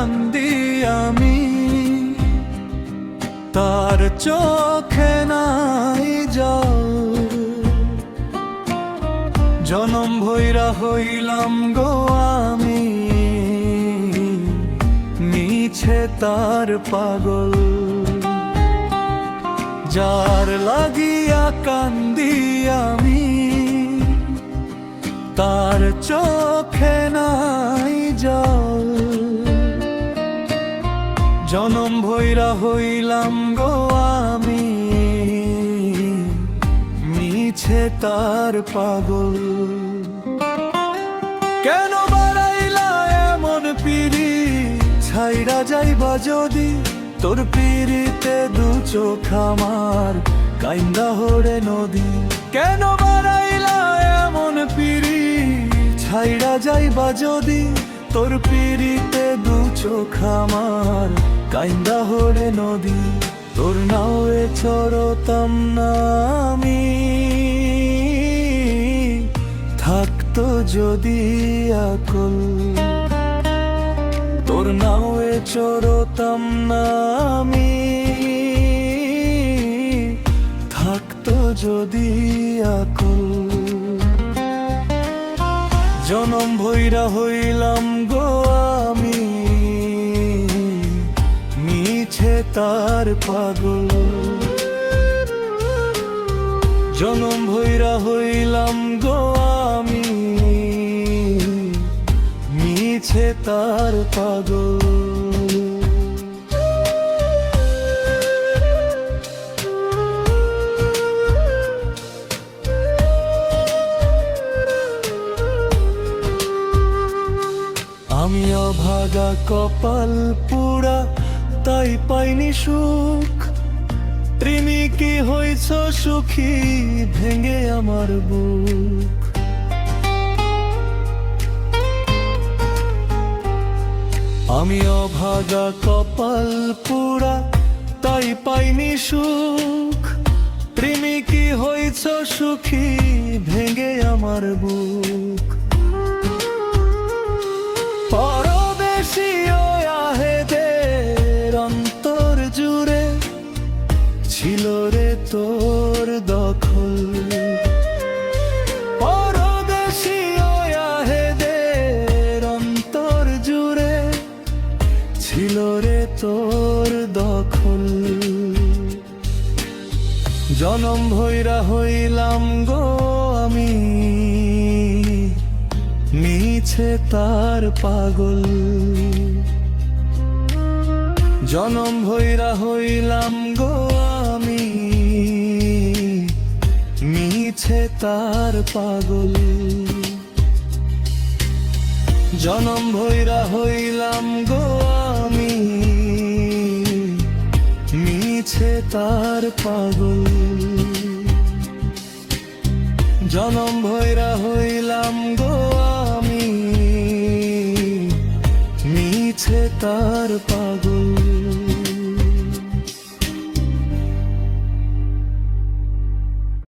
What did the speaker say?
কান্দি আমি, তার চোখে নাই জল। জনম ভৈরা হইলাম গো আমি, মিছে তার পাগল। যার লাগিয়া কান্দি আমি, তার চোখে নাই জল। জনম ভৈরা হইলাম গো আমি, মিছে তার পাগল। কেন বাড়াইলা এমন পিরি, ছাইরা যাইবা যদি তোর পিরিতে দু চোখ আমার কাইন্দা হরে নদী। কেন বাড়াইলা এমন পিরি, ছাইরা যাইবা যদি তোর পিরিতে দু চোখ আমার কাইন্দা হরে নদী। তোর নাওয়ে চড়তাম না আমি, থাকতো যদি আকল। তোর নাওয়ে চড়তাম না আমি, থাকতো যদি আকল। জনম ভৈরা হইলাম গো আমি, মিছে তার পাগল। জনম ভৈরা হইলাম গো আমি, মিছে তার পাগল। আমি অভাগা কপাল পুরা, তাই পাইনি সুখ। তুমি কি হইছ সুখী, ভেঙে আমার বুক। আমি অভাগা কপাল পুরা, তাই পাইনি সুখ। তুমি কি হইছ সুখী, ভেঙে আমার বুক। পরদেশী আহেদের অন্তর জুড়ে ছিল রে তোর দখল। পরদেশী আহেদের অন্তর জুড়ে ছিল রে তোর দখল। জনম ভৈরা হইলাম গো আমি, মিছে তার পাগল। জনম ভৈরা হইলাম গো আমি, মিছে তার পাগল। জনম ভৈরা হইলাম গো আমি, মিছে তার পাগল। জনম ভৈরা হইলাম গো আমি, মিছে তার পাগল।